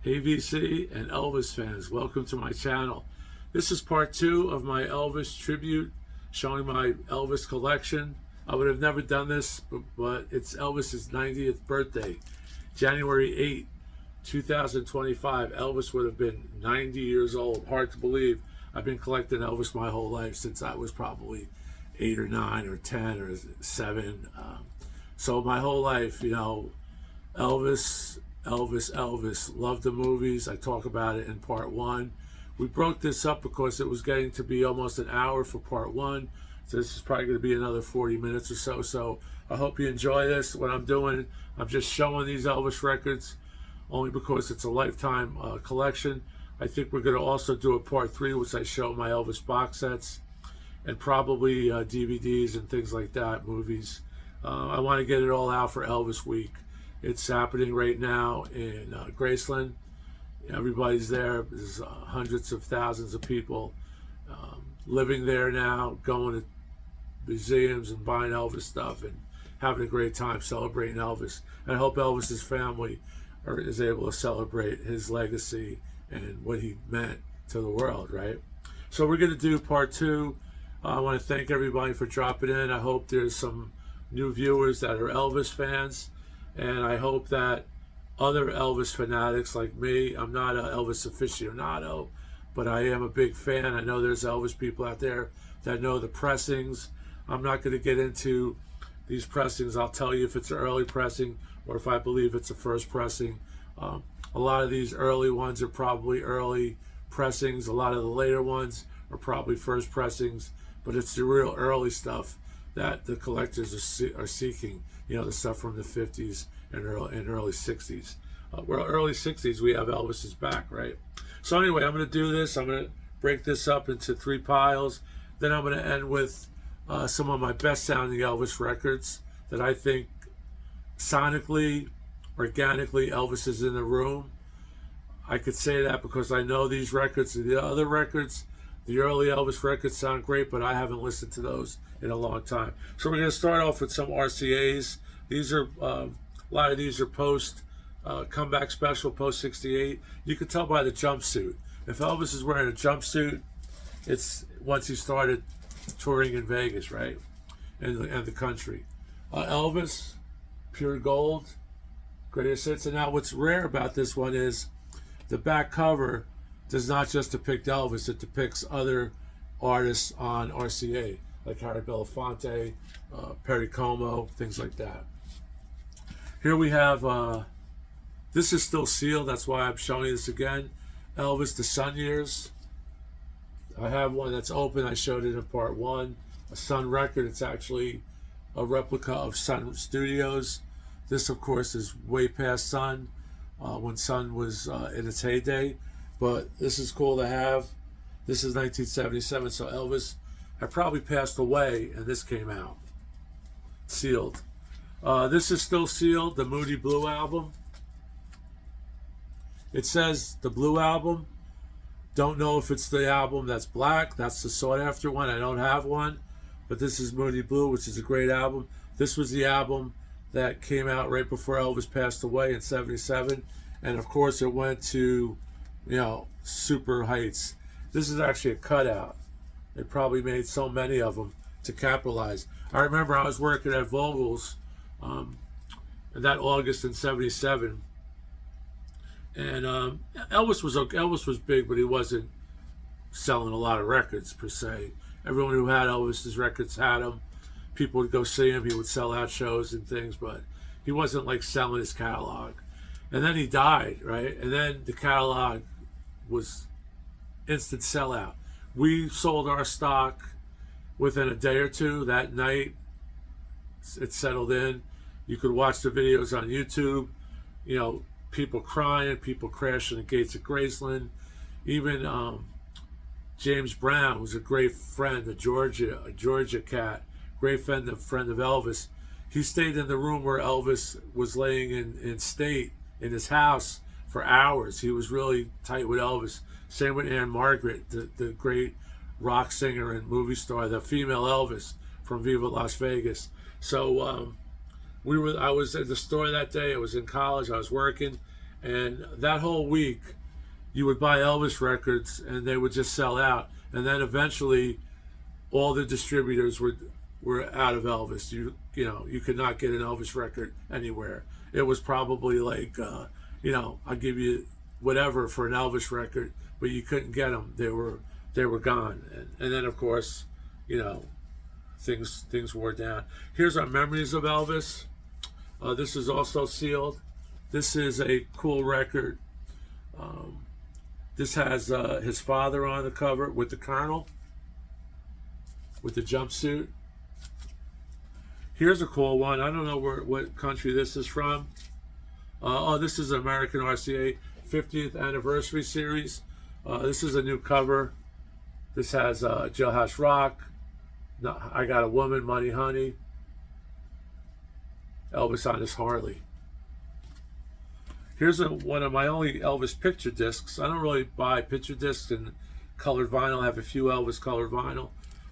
Hey VC and Elvis fans, welcome to my channel. This is part 2 of my Elvis tribute, showing my Elvis collection. I would have never done this, but it's Elvis's 90th birthday, January 8, 2025. Elvis would have been 90 years old. Hard to believe. I've been collecting Elvis my whole life, since I was probably 8 or 9 or 10 or 7. So my whole life, you know, Elvis. Loved the movies. I talk about it in part 1. We broke this up because it was getting to be almost an hour for part 1. So this is probably going to be another 40 minutes or so. So I hope you enjoy this. What I'm doing, I'm just showing these Elvis records only because it's a lifetime collection. I think we're going to also do a part 3, which I show my Elvis box sets and probably DVDs and things like that, movies. I want to get it all out for Elvis Week. It's happening right now in Graceland. Everybody's there. There's hundreds of thousands of people living there now, going to museums and buying Elvis stuff and having a great time celebrating Elvis. And I hope Elvis's family is able to celebrate his legacy and what he meant to the world, right? So we're going to do part 2. I want to thank everybody for dropping in. I hope there's some new viewers that are Elvis fans. And I hope that other Elvis fanatics like me, I'm not an Elvis aficionado, but I am a big fan. I know there's Elvis people out there that know the pressings. I'm not going to get into these pressings. I'll tell you if it's an early pressing or if I believe it's a first pressing. A lot of these early ones are probably early pressings. A lot of the later ones are probably first pressings, but it's the real early stuff that the collectors are seeking. You know, the stuff from the 50s and early 60s. Well, early 60s, we have Elvis's back, right? So anyway, I'm going to do this. I'm going to break this up into 3 piles. Then I'm going to end with some of my best sounding Elvis records that I think sonically, organically, Elvis is in the room. I could say that because I know these records. The other records, the early Elvis records sound great, but I haven't listened to those in a long time. So we're going to start off with some RCAs. These are, a lot of these are post comeback special, post 68. You can tell by the jumpsuit. If Elvis is wearing a jumpsuit, it's once he started touring in Vegas, right? And the country. Elvis, pure gold, greatest hits. And now what's rare about this one is the back cover does not just depict Elvis, it depicts other artists on RCA, like Harry Belafonte, Perry Como, things like that. Here we have, this is still sealed, that's why I'm showing you this again. Elvis, the Sun Years. I have one that's open, I showed it in part 1. A Sun record, it's actually a replica of Sun Studios. This, of course, is way past Sun, when Sun was in its heyday. But this is cool to have. This is 1977, so Elvis had probably passed away, and this came out. Sealed. This is still sealed, the Moody Blue album. It says the Blue album. Don't know if it's the album that's black. That's the sought after one. I don't have one. But this is Moody Blue, which is a great album. This was the album that came out right before Elvis passed away in 77. And of course it went to, you know, super heights. This is actually a cutout. They probably made so many of them to capitalize. I remember I was working at Vogel's in that August in 77. And Elvis was big, but he wasn't selling a lot of records per se. Everyone who had Elvis's records had them. People would go see him. He would sell out shows and things, but he wasn't like selling his catalog. And then he died, right? And then the catalog was instant sellout. We sold our stock within a day or two. That night, it settled in. You could watch the videos on YouTube. You know, people crying, people crashing the gates of Graceland. Even James Brown was a great friend, a Georgia cat, great friend of Elvis. He stayed in the room where Elvis was laying in state in his house for hours. He was really tight with Elvis. Same with Anne Margaret, the great rock singer and movie star, the female Elvis from Viva Las Vegas. So I was at the store that day. I was in college. I was working, And that whole week, you would buy Elvis records, and they would just sell out. And then eventually, all the distributors were out of Elvis. You could not get an Elvis record anywhere. It was probably like, I'll give you whatever for an Elvis record, but you couldn't get them. They were gone. And then of course, things wore down. Here's our memories of Elvis. This is also sealed. This is a cool record. This has his father on the cover with the Colonel, with the jumpsuit. Here's a cool one. I don't know what country this is from. This is American RCA 50th Anniversary Series. This is a new cover. This has Jailhouse Rock, I Got a Woman, Money Honey, Elvis on his Harley. Here's one of my only Elvis picture discs. I don't really buy picture discs and colored vinyl. I have a few Elvis colored vinyl.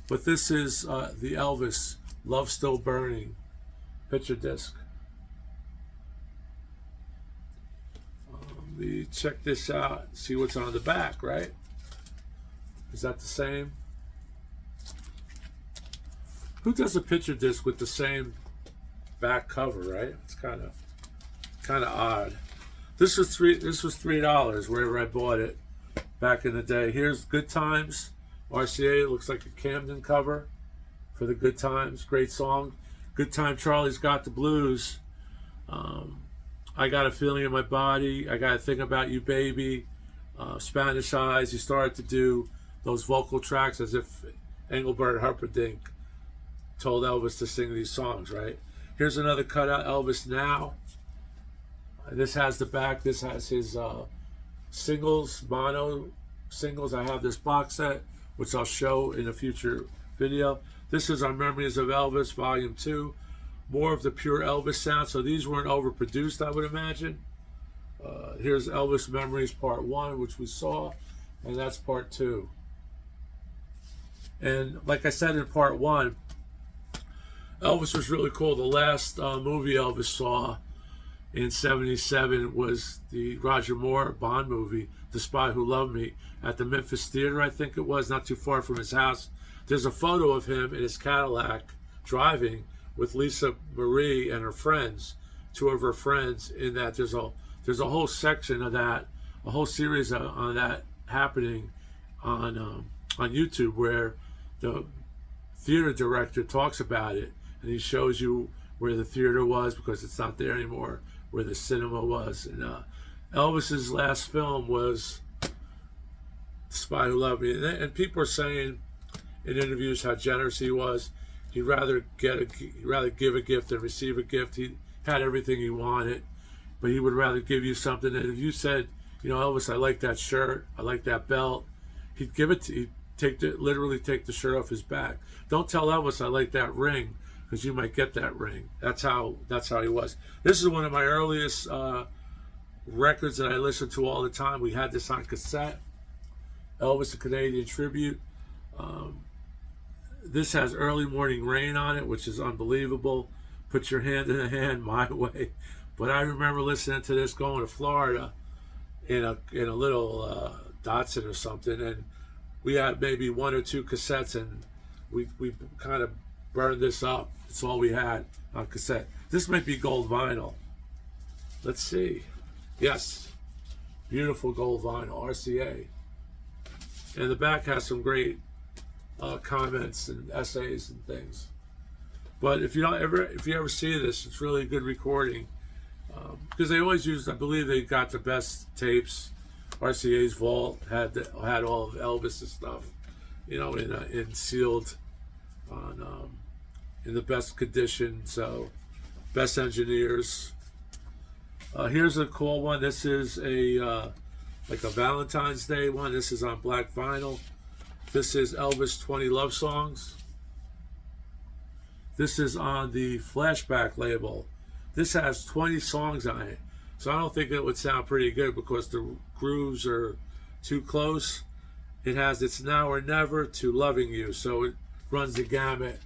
But this is the Elvis Love Still Burning picture disc. Let me check this out, see what's on the back, right? Is that the same? Who does a picture disc with the same back cover, right? It's kind of odd. This was $3 wherever I bought it back in the day. Here's Good Times, RCA. It looks like a Camden cover for the Good Times. Great song. Good Time Charlie's Got the Blues. I Got a Feeling in My Body. I Got to Think About You, Baby. Spanish Eyes. He started to do those vocal tracks as if Engelbert Humperdinck told Elvis to sing these songs, right? Here's another cutout, Elvis Now. This has the back. This has his singles, mono singles. I have this box set, which I'll show in a future video. This is our Memories of Elvis, Volume 2. More of the pure Elvis sound. So these weren't overproduced, I would imagine. Here's Elvis Memories Part 1, which we saw, and that's Part 2. And like I said in Part 1, Elvis was really cool. The last movie Elvis saw in '77 was the Roger Moore Bond movie, The Spy Who Loved Me, at the Memphis Theater, I think it was, not too far from his house. There's a photo of him in his Cadillac driving with Lisa Marie and her friends, two of her friends. In that, there's a whole section of that, a whole series on that happening on YouTube, where the theater director talks about it, and he shows you where the theater was, because it's not there anymore, where the cinema was. And Elvis's last film was The Spy Who Loved Me. And people are saying in interviews how generous he was. He'd rather give a gift than receive a gift. He had everything he wanted, but he would rather give you something. And if you said, Elvis, I like that shirt, I like that belt, he'd give it to you. Literally take the shirt off his back. Don't tell Elvis I like that ring, because you might get that ring. That's how he was. This is one of my earliest records that I listened to all the time. We had this on cassette. Elvis, a Canadian Tribute. This has Early Morning Rain on it, which is unbelievable. Put Your Hand in the Hand, My Way. But I remember listening to this going to Florida in a little Datsun or something, and we had maybe one or two cassettes, and we kind of burned this up. It's all we had on cassette. This might be gold vinyl. Let's see. Yes, beautiful gold vinyl, RCA. And the back has some great comments and essays and things. But if you ever see this, it's really a good recording, because they always used, I believe they got the best tapes. RCA's vault had all of Elvis's stuff, in sealed, in the best condition. So, best engineers. Here's a cool one. This is like a Valentine's Day one. This is on black vinyl. This is Elvis 20 Love Songs. This is on the Flashback label. This has 20 songs on it. So I don't think it would sound pretty good because the grooves are too close. It has It's Now or Never to Loving You. So it runs the gamut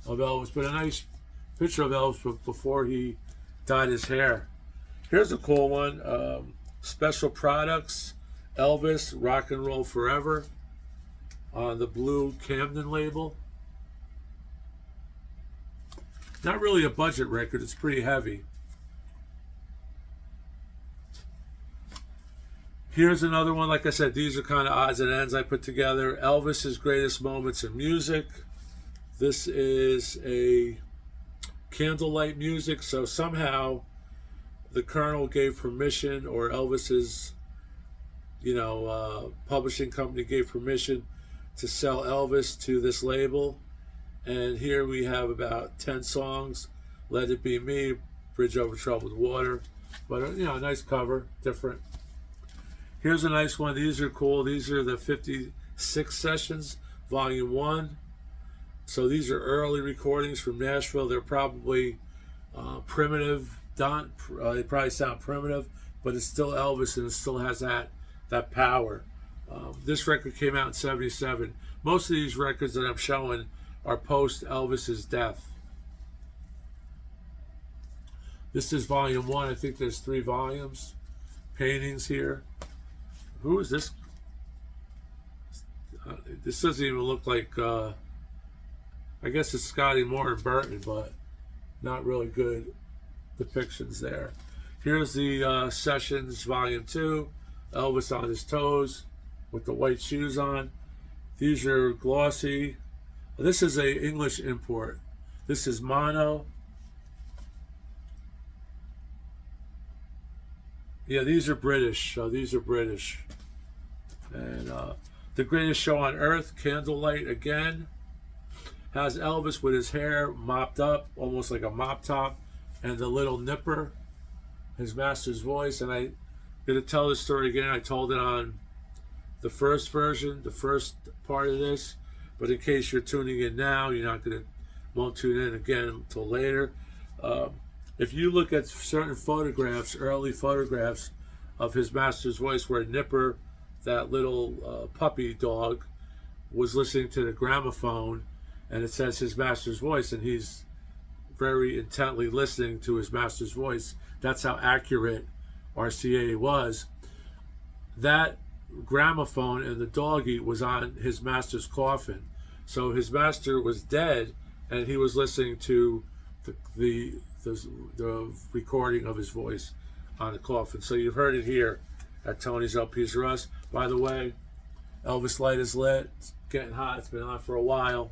of Elvis. But a nice picture of Elvis before he dyed his hair. Here's a cool one. Special Products, Elvis, Rock and Roll Forever, on the blue Camden label. Not really a budget record, it's pretty heavy. Here's another one. Like I said, these are kind of odds and ends I put together. Elvis's Greatest Moments in Music. This is a candlelight music, so somehow the Colonel gave permission, or Elvis's, publishing company gave permission to sell Elvis to this label. And here we have about 10 songs. Let It Be Me, Bridge Over Troubled Water. But, a nice cover, different. Here's a nice one. These are cool. These are the 56 sessions, Volume 1. So these are early recordings from Nashville. They're probably primitive. They probably sound primitive, but it's still Elvis, and it still has that power. This record came out in '77. Most of these records that I'm showing are post Elvis's death. This is Volume 1. I think there's 3 volumes. Paintings here. Who is this? This doesn't even look like, I guess it's Scotty Moore and Burton, but not really good depictions there. Here's the Sessions Volume 2. Elvis on his toes with the white shoes on. These are glossy. This is a English import. This is mono. Yeah, these are British. So these are British. And The Greatest Show on Earth, Candlelight again. Has Elvis with his hair mopped up, almost like a mop top, and the little nipper, his master's voice. And I'm going to tell this story again. I told it on the first version, the first part of this. But in case you're tuning in now, won't tune in again until later. If you look at certain photographs, early photographs of his master's voice, where Nipper, that little puppy dog, was listening to the gramophone, and it says his master's voice, and he's very intently listening to his master's voice. That's how accurate RCA was. That gramophone and the doggy was on his master's coffin. So his master was dead, and he was listening to the recording of his voice on the coffin. So you've heard it here at Tony's LPs for Us. By the way, Elvis Light is lit. It's getting hot. It's been on for a while.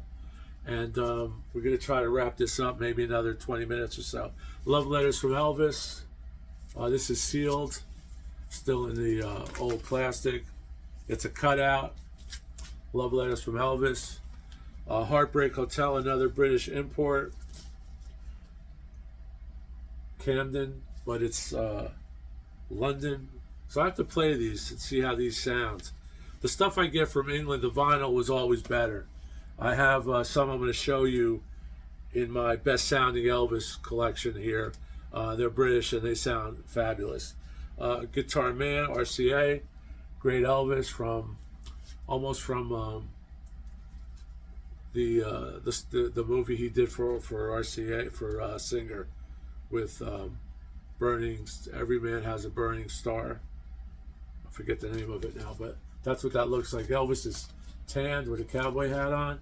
And we're going to try to wrap this up, maybe another 20 minutes or so. Love Letters from Elvis. This is sealed, still in the old plastic. It's a cutout. Love Letters from Elvis. Heartbreak Hotel, another British import. Camden, but it's London. So I have to play these and see how these sound. The stuff I get from England, the vinyl, was always better. I have some I'm going to show you in my best sounding Elvis collection here. They're British and they sound fabulous. Guitar Man, RCA, great Elvis from the movie he did for RCA, for Singer, with burning. Every Man Has a Burning Star. I forget the name of it now, but that's what that looks like. Elvis is tanned with a cowboy hat on.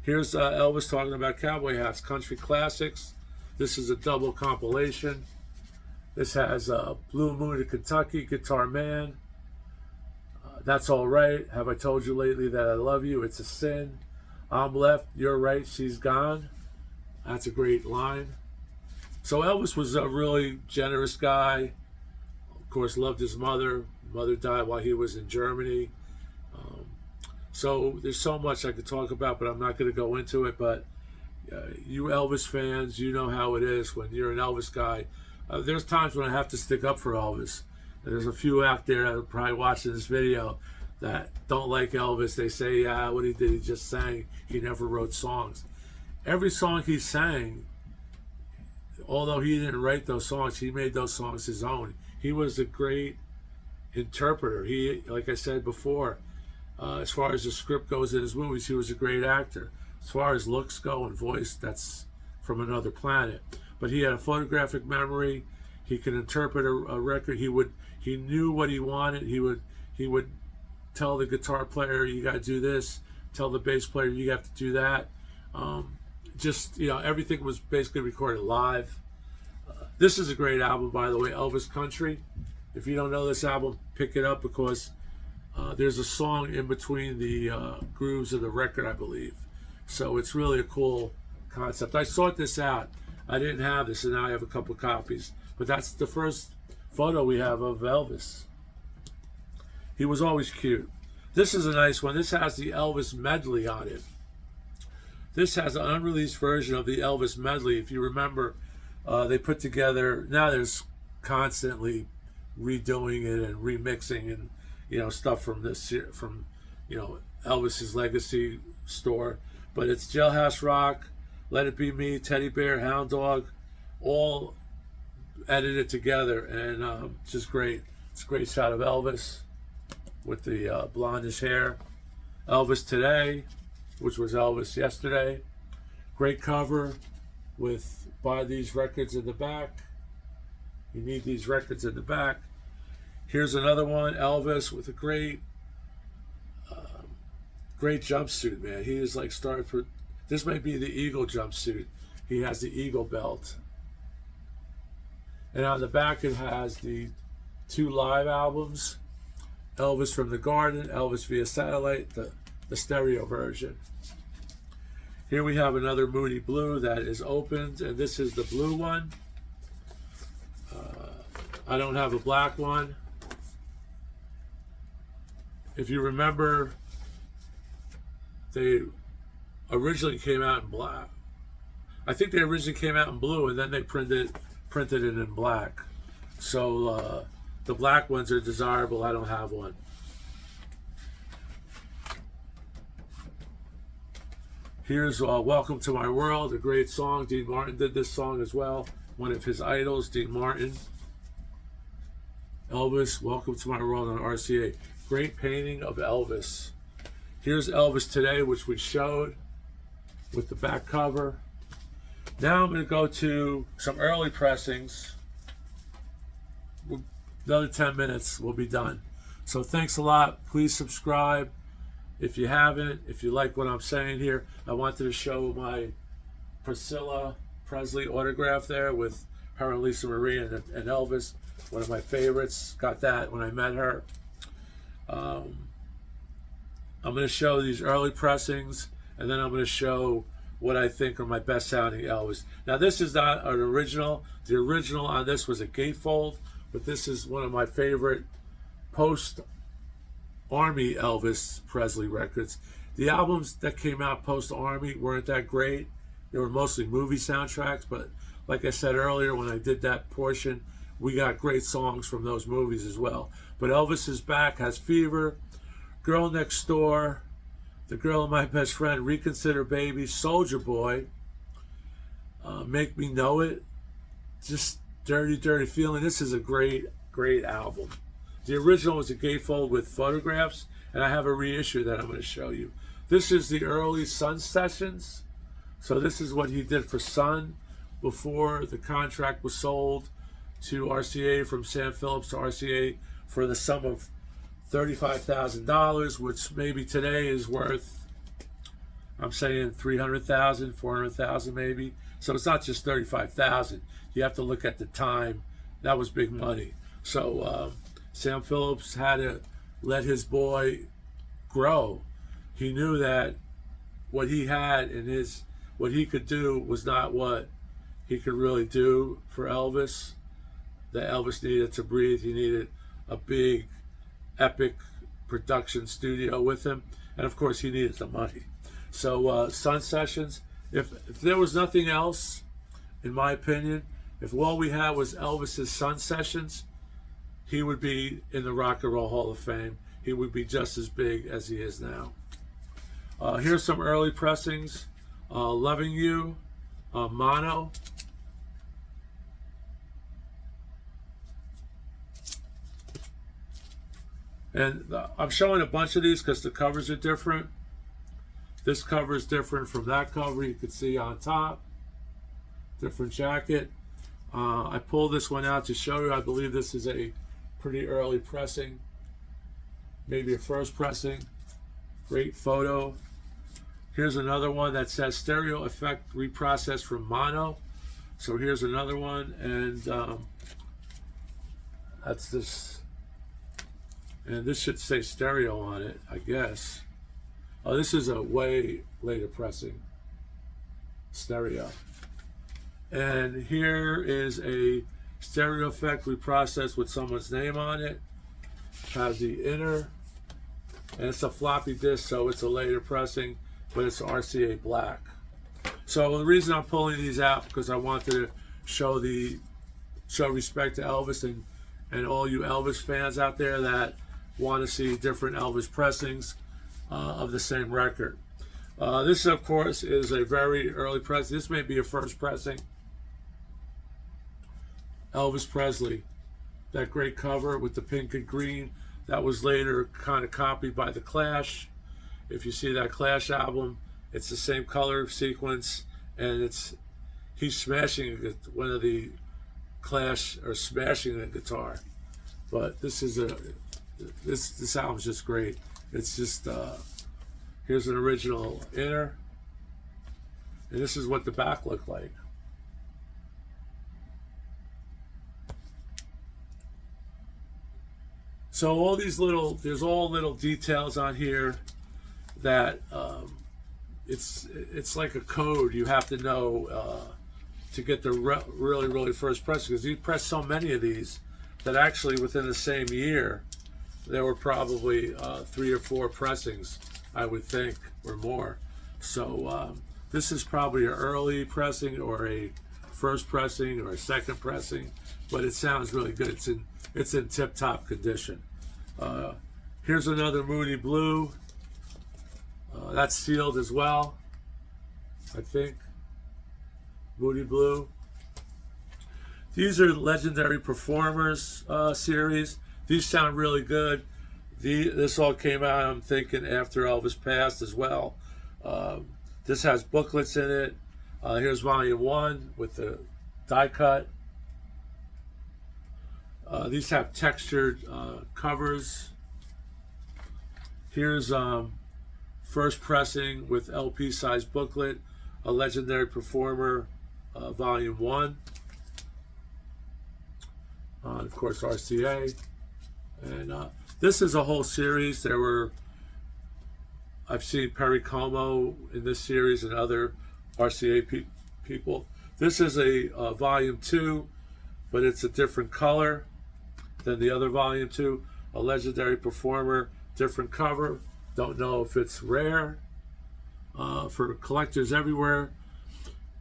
Here's Elvis talking about cowboy hats, country classics. This is a double compilation. This has Blue Moon of Kentucky, Guitar Man. That's All Right. Have I Told You Lately That I Love You? It's a Sin. I'm Left, You're Right, She's Gone. That's a great line. So Elvis was a really generous guy. Of course, loved his mother. Mother died while he was in Germany. So there's so much I could talk about, but I'm not going to go into it. But you Elvis fans, you know how it is when you're an Elvis guy. There's times when I have to stick up for Elvis. And there's a few out there that are probably watching this video that don't like Elvis. They say, yeah, what he did, he just sang. He never wrote songs. Every song he sang, although he didn't write those songs, he made those songs his own. He was a great interpreter. He, like I said before, as far as the script goes in his movies, he was a great actor. As far as looks go and voice, that's from another planet. But he had a photographic memory. He can interpret a record. He knew what he wanted. He would tell the guitar player, you got to do this. Tell the bass player, you have to do that. Just, you know, everything was basically recorded live. This is a great album, by the way, Elvis Country. If you don't know this album, pick it up, because there's a song in between the grooves of the record, I believe. So it's really a cool concept. I sought this out. I didn't have this, and now I have a couple copies. But that's the first photo we have of Elvis. He was always cute. This is a nice one. This has the Elvis medley on it. This has an unreleased version of the Elvis medley. If you remember, they put together, now there's constantly redoing it and remixing and, you know, stuff from this, from, you know, Elvis's Legacy store. But it's Jailhouse Rock, Let It Be Me, Teddy Bear, Hound Dog, all edited together, and just great. It's a great shot of Elvis with the blondish hair. Elvis Today, which was Elvis yesterday. Great cover with buy these records in the back. You need these records in the back. Here's another one, Elvis with a great jumpsuit, man. He is like starting for, this might be the Eagle jumpsuit. He has the Eagle belt. And on the back it has the 2 live albums, Elvis from the Garden, Elvis via Satellite, the stereo version. Here we have another Moody Blue that is opened, and this is the blue one. I don't have a black one. If you remember, they originally came out in black. I think they originally came out in blue, and then they printed it in black. So the black ones are desirable. I don't have one. Here's Welcome to My World, a great song. Dean Martin did this song as well. One of his idols, Dean Martin. Elvis, Welcome to My World on RCA. Great painting of Elvis. Here's Elvis Today, which we showed with the back cover. Now I'm going to go to some early pressings. Another 10 minutes, we'll be done. So thanks a lot. Please subscribe if you haven't. If you like what I'm saying here, I wanted to show my Priscilla Presley autograph there with her and Lisa Marie and Elvis. One of my favorites. Got that when I met her. I'm going to show these early pressings, and then I'm going to show what I think are my best sounding Elvis. Now this is not an original. The original on this was a gatefold, but this is one of my favorite post-Army Elvis Presley records. The albums that came out post-Army weren't that great. They were mostly movie soundtracks, but like I said earlier when I did that portion, we got great songs from those movies as well. But Elvis is Back has Fever, Girl Next Door, The Girl of My Best Friend, Reconsider Baby, Soldier Boy, Make Me Know It, just Dirty, Dirty Feeling. This is a great, great album. The original was a gatefold with photographs, and I have a reissue that I'm going to show you. This is the early Sun sessions. So this is what he did for Sun before the contract was sold to RCA, from Sam Phillips to RCA, for the sum of $35,000, which maybe today is worth, I'm saying $300,000, $400,000 maybe. So it's not just $35,000. You have to look at the time. That was big money. So Sam Phillips had to let his boy grow. He knew that what he had in what he could do was not what he could really do for Elvis. That Elvis needed to breathe. He needed a big, epic production studio with him, and of course he needed the money. So Sun Sessions, if there was nothing else, in my opinion, if all we had was Elvis's Sun Sessions, he would be in the Rock and Roll Hall of Fame. He would be just as big as he is now. Here's some early pressings. Loving You, mono. And I'm showing a bunch of these because the covers are different. This cover is different from that cover. You can see on top, different jacket. I pulled this one out to show you. I believe this is a pretty early pressing, maybe a first pressing. Great photo. Here's another one that says stereo effect reprocessed from mono. So here's another one, and that's this. And this should say stereo on it, I guess. Oh, this is a way later pressing stereo. And here is a stereo effect reprocessed with someone's name on it. Has the inner, and it's a floppy disk, so it's a later pressing, but it's RCA black. So the reason I'm pulling these out because I wanted to show respect to Elvis and all you Elvis fans out there that want to see different Elvis pressings of the same record. This, of course, is a very early pressing. This may be a first pressing. Elvis Presley, that great cover with the pink and green. That was later kind of copied by the Clash. If you see that Clash album, it's the same color sequence, and he's smashing one of the Clash, or smashing a guitar. But this album's just great. It's just here's an original inner, and this is what the back looked like. So all these there's all little details on here that it's like a code you have to know to get the really first press, because you press so many of these that actually within the same year there were probably 3 or 4 pressings, I would think, or more. So this is probably an early pressing or a first pressing or a second pressing, but it sounds really good. It's in tip-top condition. Here's another Moody Blue. That's sealed as well, I think. Moody Blue. These are Legendary Performers series. These sound really good. This all came out, I'm thinking, after Elvis passed as well. This has booklets in it. Here's volume 1 with the die cut. These have textured covers. Here's first pressing with LP size booklet, a Legendary Performer volume 1. Of course, RCA. And this is a whole series. I've seen Perry Como in this series and other RCA people. This is a volume 2, but it's a different color than the other volume 2. A Legendary Performer, different cover. Don't know if it's rare. For collectors everywhere,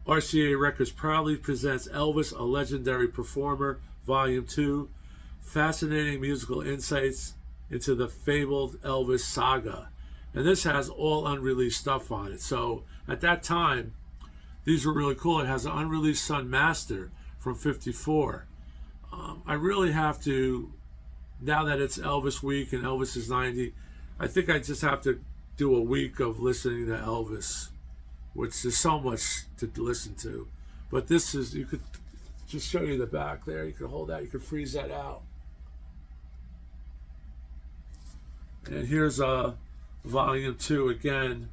RCA Records proudly presents Elvis, a Legendary Performer, Volume 2. Fascinating musical insights into the fabled Elvis saga. And this has all unreleased stuff on it. So at that time, these were really cool. It has an unreleased Sun Master from '54. I really have to, now that it's Elvis week and Elvis is 90, I think I just have to do a week of listening to Elvis, which is so much to listen to. But this is, you could just show you the back there. You could hold that, you could freeze that out. And here's volume 2 again,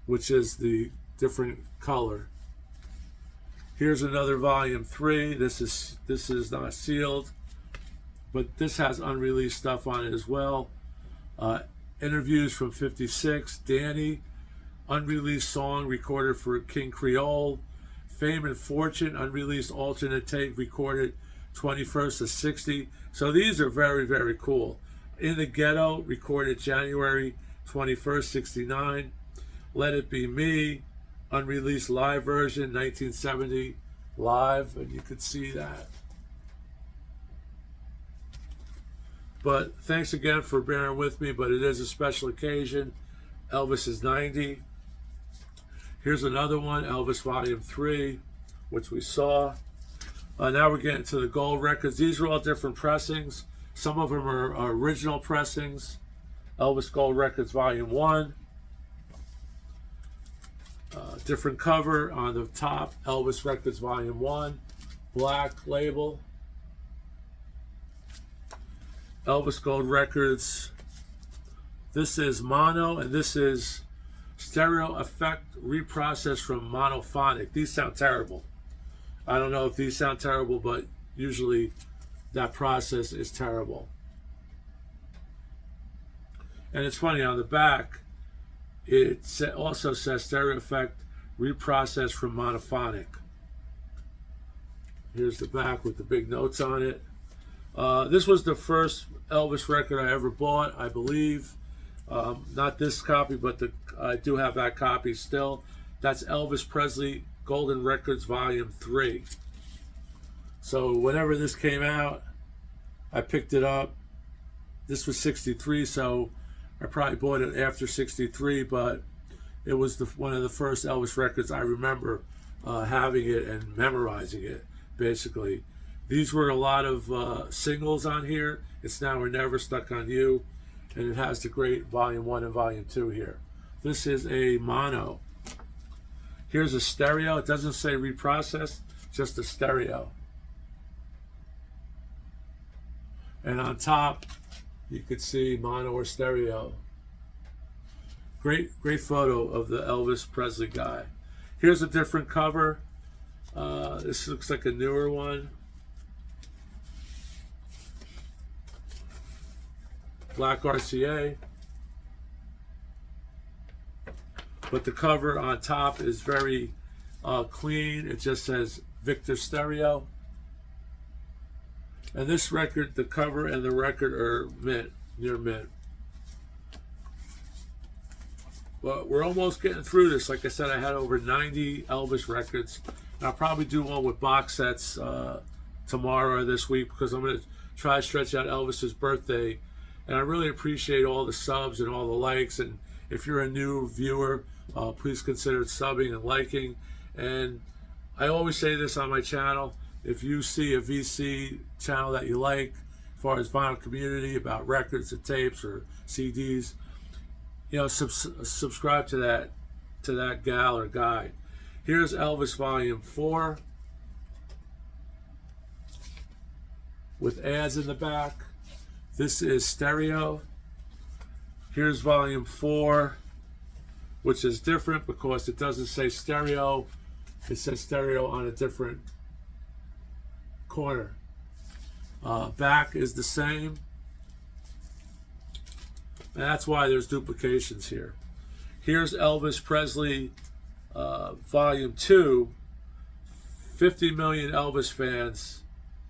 which is the different color. Here's another volume 3. This is not sealed, but this has unreleased stuff on it as well. Interviews from '56, Danny, unreleased song recorded for King Creole, Fame and Fortune, unreleased alternate tape recorded 21st of '60. So these are very cool. In the Ghetto, recorded January 21st, '69. Let It Be Me, unreleased live version, 1970 live, and you could see that. But thanks again for bearing with me, but it is a special occasion. Elvis is 90. Here's another one, Elvis Volume 3, which we saw. Now we're getting to the gold records. These are all different pressings. Some of them are original pressings. Elvis Gold Records Volume 1. Different cover on the top, Elvis Records Volume 1. black label. Elvis Gold Records. This is mono, and this is stereo effect reprocessed from monophonic. These sound terrible. I don't know if these sound terrible, but usually that process is terrible. And it's funny, on the back, it also says stereo effect reprocessed from monophonic. Here's the back with the big notes on it. This was the first Elvis record I ever bought, I believe. Not this copy, but I do have that copy still. That's Elvis Presley Golden Records Volume 3. So whenever this came out, I picked it up. This was 63, so I probably bought it after 63, but it was one of the first Elvis records I remember having it and memorizing it, basically. These were a lot of singles on here. It's Now or Never, Stuck on You, and it has the great Volume 1 and Volume 2 here. This is a mono. Here's a stereo. It doesn't say reprocessed, just a stereo. And on top, you could see mono or stereo. Great photo of the Elvis Presley guy. Here's a different cover. This looks like a newer one. Black RCA. But the cover on top is very clean. It just says Victor Stereo. And this record, the cover and the record are mint, near mint. Well, we're almost getting through this. Like I said, I had over 90 Elvis records. And I'll probably do one with box sets tomorrow or this week, because I'm going to try to stretch out Elvis's birthday. And I really appreciate all the subs and all the likes. And if you're a new viewer, please consider subbing and liking. And I always say this on my channel: if you see a VC channel that you like, as far as vinyl community, about records or tapes or CDs, you know, subscribe to that gal or guy. Here's Elvis Volume 4 with ads in the back. This is stereo. Here's Volume 4, which is different because it doesn't say stereo. It says stereo on a different corner. Back is the same. And that's why there's duplications here. Here's Elvis Presley Volume 2. 50 million Elvis fans.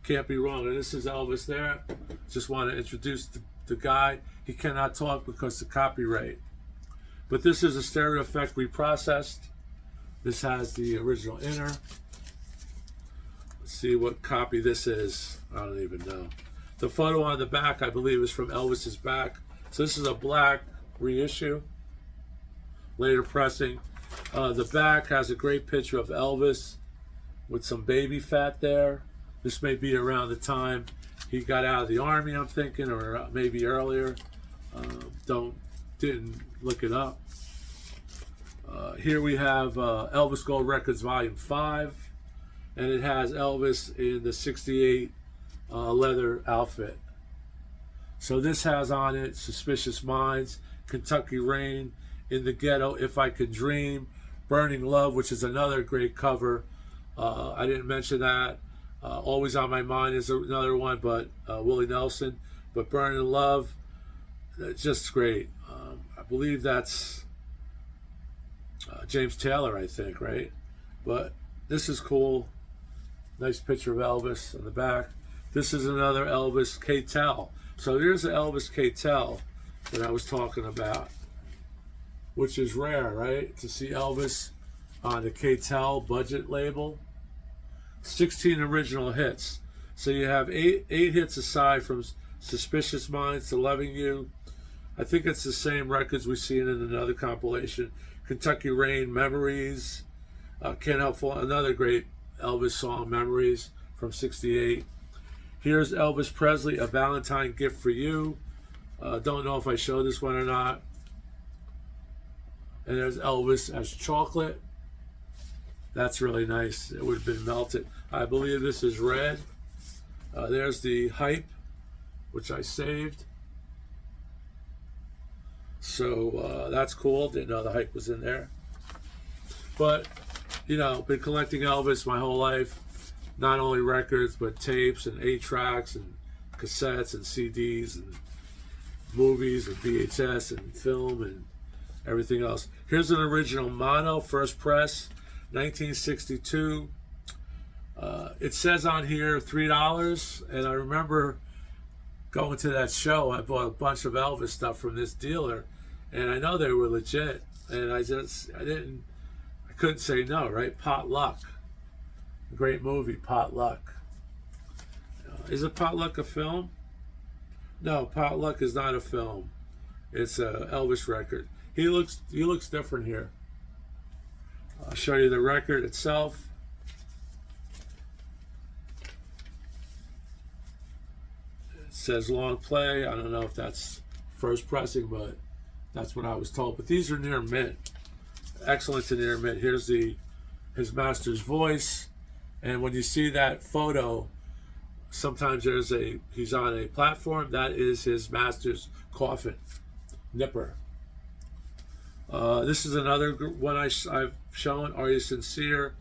Can't be wrong. And this is Elvis there. Just want to introduce the guy. He cannot talk because of copyright. But this is a stereo effect reprocessed. This has the original inner. Let's see what copy this is. I don't even know. The photo on the back, I believe, is from Elvis's back. So this is a black reissue. Later pressing. The back has a great picture of Elvis with some baby fat there. This may be around the time he got out of the army, I'm thinking, or maybe earlier. Didn't look it up. Here we have Elvis Gold Records Volume 5, and it has Elvis in the 68 leather outfit. So this has on it Suspicious Minds, Kentucky Rain, In the Ghetto, If I Could Dream, Burning Love, which is another great cover. I didn't mention that. Always on My Mind is another one, but Willie Nelson. But Burning Love, just great. I believe that's James Taylor, I think, right? But this is cool. Nice picture of Elvis on the back. This is another Elvis K-Tel. So here's the Elvis K-Tel that I was talking about, which is rare, right? To see Elvis on the K-Tel budget label. 16 original hits. So you have eight hits aside from Suspicious Minds to Loving You. I think it's the same records we've seen in another compilation. Kentucky Rain, Memories. Can't Help Falling, another great Elvis song, Memories, from 68. Here's Elvis Presley, A Valentine Gift for You. Don't know if I showed this one or not. And there's Elvis as Chocolate. That's really nice. It would have been melted. I believe this is red. There's the hype, which I saved. So that's cool. Didn't know the hype was in there. But, you know, been collecting Elvis my whole life. Not only records, but tapes and 8-tracks and cassettes and CDs and movies and VHS and film and everything else. Here's an original mono, first press, 1962. It says on here $3, and I remember going to that show. I bought a bunch of Elvis stuff from this dealer, and I know they were legit, and I couldn't say no, right? Potluck, great movie, Potluck. Is it Potluck a film? No, Potluck is not a film. It's a Elvis record. He looks different here. I'll show you the record itself. It says long play. I don't know if that's first pressing, but that's what I was told. But these are near mint. Excellent to near mint. Here's his master's voice. And when you see that photo, sometimes he's on a platform. That is his master's coffin, nipper. This is another one I've shown, Are You Sincere?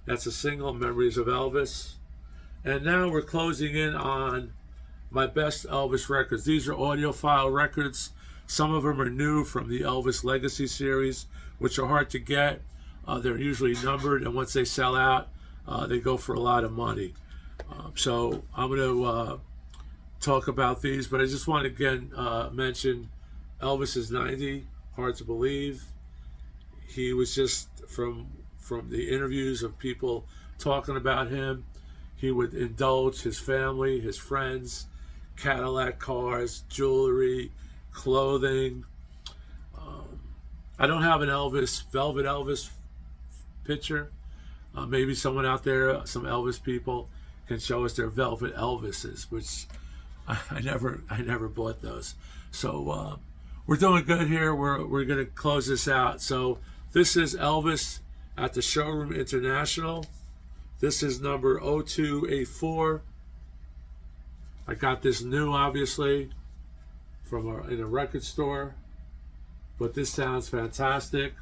That's a single, Memories of Elvis. And now we're closing in on my best Elvis records. These are audiophile records. Some of them are new from the Elvis Legacy series, which are hard to get. They're usually numbered, and once they sell out, they go for a lot of money. So I'm going to talk about these, but I just want to again mention Elvis is 90. Hard to believe. He was just from the interviews of people talking about him, he would indulge his family, his friends, Cadillac cars, jewelry, clothing. I don't have an Velvet Elvis picture. Maybe someone out there, some Elvis people, can show us their Velvet Elvises, which I never bought those. So we're doing good here. We're going to close this out. So this is Elvis at the Showroom International. This is number 0284. I got this new, obviously, in a record store, but this sounds fantastic.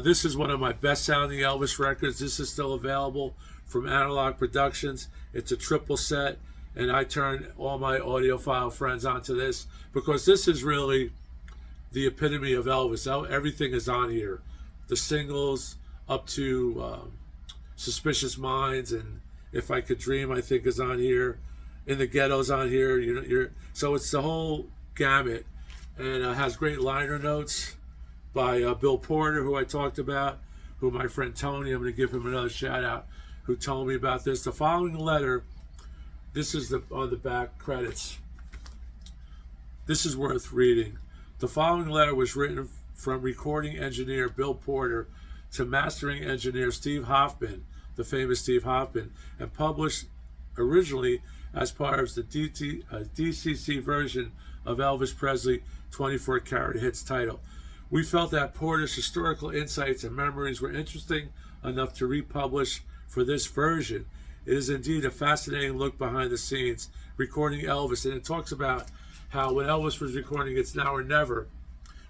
This is one of my best sounding Elvis records. This is still available from Analog Productions. It's a triple set, and I turn all my audiophile friends onto this because this is really the epitome of Elvis. Everything is on here. The singles up to Suspicious Minds, and If I Could Dream, I think, is on here. In the Ghetto's on here. So it's the whole gamut, and has great liner notes by Bill Porter, who I talked about, who my friend Tony, I'm going to give him another shout out, who told me about this. The following letter, this is on the back credits. This is worth reading. The following letter was written from recording engineer Bill Porter to mastering engineer Steve Hoffman, the famous Steve Hoffman, and published originally as part of the DCC version of Elvis Presley 24 Karat Hits title. We felt that Porter's historical insights and memories were interesting enough to republish for this version. It is indeed a fascinating look behind the scenes, recording Elvis, and it talks about how when Elvis was recording It's Now or Never,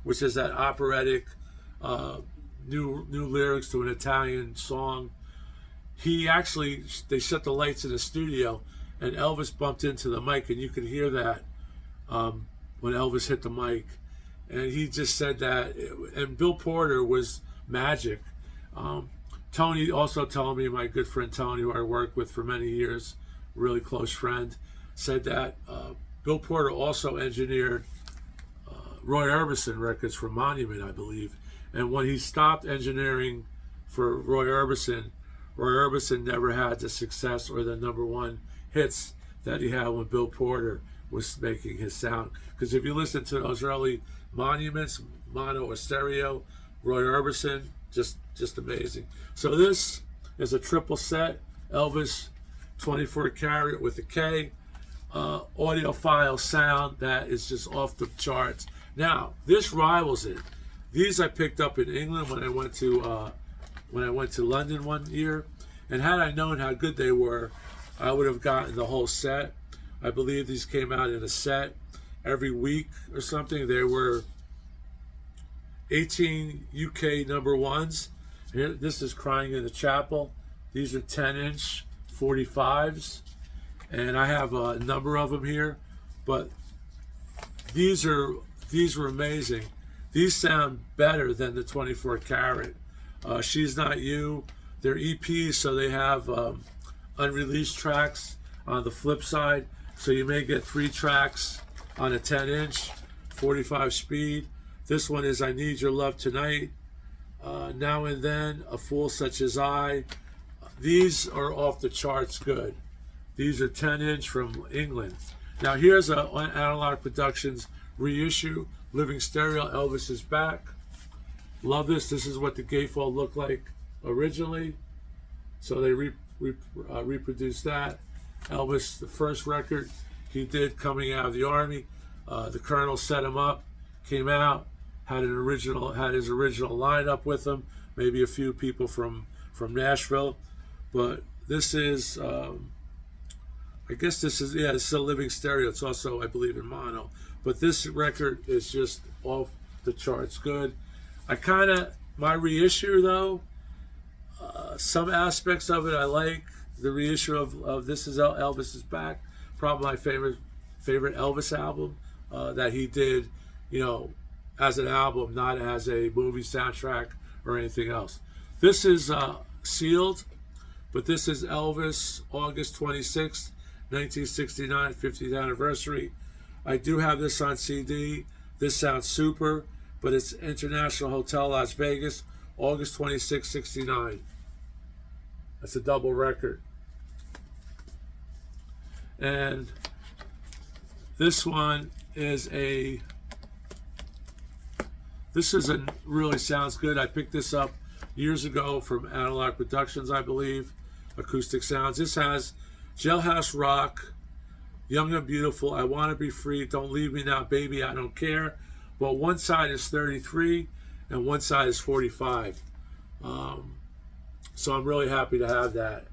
which is that operatic, new lyrics to an Italian song, they shut the lights in the studio, and Elvis bumped into the mic, and you can hear that when Elvis hit the mic. And he just said that, and Bill Porter was magic. Tony also told me, my good friend Tony, who I worked with for many years, really close friend, said that Bill Porter also engineered Roy Orbison records for Monument, I believe. And when he stopped engineering for Roy Orbison never had the success or the #1 hits that he had when Bill Porter was making his sound. Because if you listen to those early Monuments, mono or stereo, Roy Orbison, just amazing. So this is a triple set, Elvis 24 Karat with a K, audiophile sound that is just off the charts. Now, this rivals it. These I picked up in England when I went to when I went to London one year. And had I known how good they were, I would have gotten the whole set. I believe these came out in a set every week or something. They were 18 UK number ones. Here, this is Crying in the Chapel. These are 10-inch 45s. And I have a number of them here. But these were amazing. These sound better than the 24 karat. She's Not You. They're EPs, so they have unreleased tracks on the flip side. So you may get 3 tracks on a 10-inch, 45 speed. This one is I Need Your Love Tonight, Now and Then, A Fool Such as I. These are off the charts good. These are 10-inch from England. Now here's an Analog Productions reissue, Living Stereo, Elvis is Back. Love this. This is what the gatefold looked like originally. So they reproduced that. Elvis, the first record he did coming out of the Army, the Colonel set him up, came out, had his original lineup with him, maybe a few people from Nashville. But this is, I guess this is, yeah, this is a Living Stereo. It's also, I believe, in mono. But this record is just off the charts good. My reissue though, some aspects of it I like. The reissue of This Is Elvis Is Back, probably my favorite Elvis album that he did, as an album, not as a movie soundtrack or anything else. This is sealed, but this is Elvis, August 26th, 1969, 50th anniversary. I do have this on CD. This sounds super, but it's International Hotel Las Vegas, August 26, 69. That's a double record. And this one is really sounds good. I picked this up years ago from Analog Productions, I believe, Acoustic Sounds. This has Jailhouse Rock, Young and Beautiful, I Want to Be Free, Don't Leave Me Now, Baby, I Don't Care. But one side is 33 and one side is 45. So I'm really happy to have that,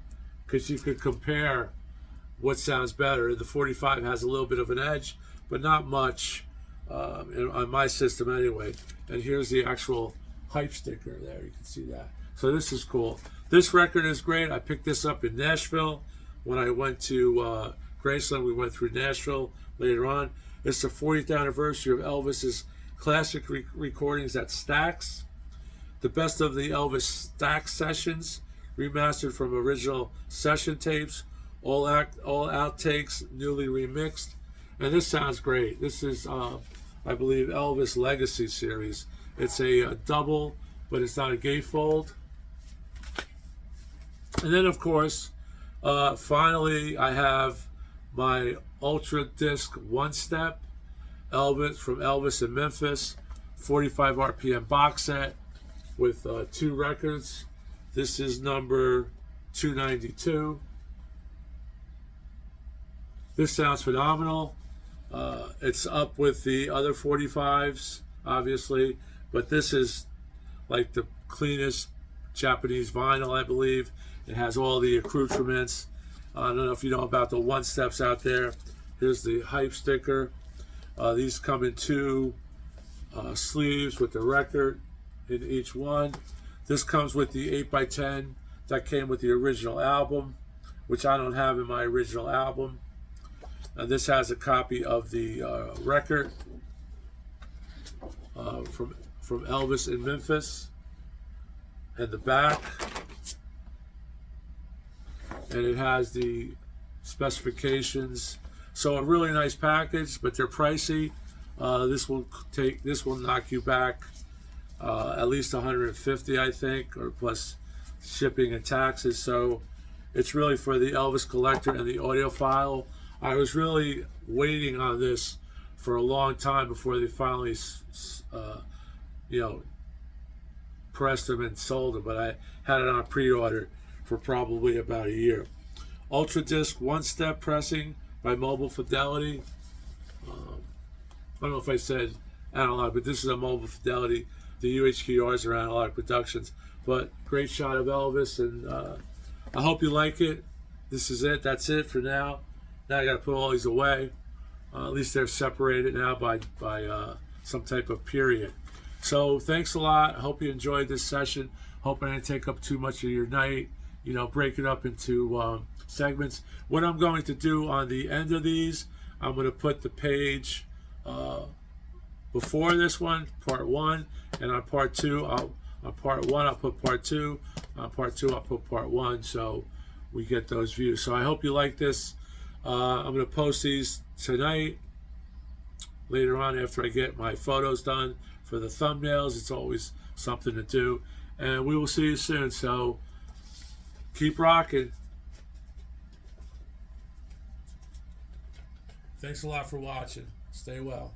because you could compare what sounds better. The 45 has a little bit of an edge, but not much on my system anyway. And here's the actual hype sticker there. You can see that. So this is cool. This record is great. I picked this up in Nashville when I went to Graceland. We went through Nashville later on. It's the 40th anniversary of Elvis's classic recordings at Stax. The best of the Elvis Stax sessions, remastered from original session tapes, all outtakes, newly remixed. And this sounds great. This is, I believe, Elvis Legacy series. It's a double, but it's not a gatefold. And then, of course, finally, I have my Ultra Disc one-step Elvis from Elvis in Memphis, 45 RPM box set with 2 records. This is number 292. This sounds phenomenal. It's up with the other 45s, obviously, but this is like the cleanest Japanese vinyl, I believe. It has all the accoutrements. I don't know if you know about the one-steps out there. Here's the hype sticker. These come in 2 sleeves with the record in each one. This comes with the 8x10 that came with the original album, which I don't have in my original album. And this has a copy of the record from Elvis in Memphis, and the back. And it has the specifications. So a really nice package, but they're pricey. This will knock you back at least $150, I think, or plus shipping and taxes. So it's really for the Elvis collector and the audiophile. I was really waiting on this for a long time before they finally, pressed them and sold them. But I had it on pre-order for probably about a year. Ultra Disc one-step pressing by Mobile Fidelity. I don't know if I said analog, but this is a Mobile Fidelity the UHQRs or analog productions. But great shot of Elvis, and I hope you like it. This is it. That's it for now. Now I got to put all these away. At least they're separated now by some type of period. So thanks a lot. I hope you enjoyed this session. Hope I didn't take up too much of your night. You know, break it up into segments. What I'm going to do on the end of these, I'm going to put the page before this one, part 1, and on part 2, on part 1 I'll put part 2, on part 2 I'll put part 1, so we get those views. So I hope you like this. I'm going to post these tonight, later on after I get my photos done for the thumbnails. It's always something to do, and we will see you soon. So keep rocking. Thanks a lot for watching. Stay well.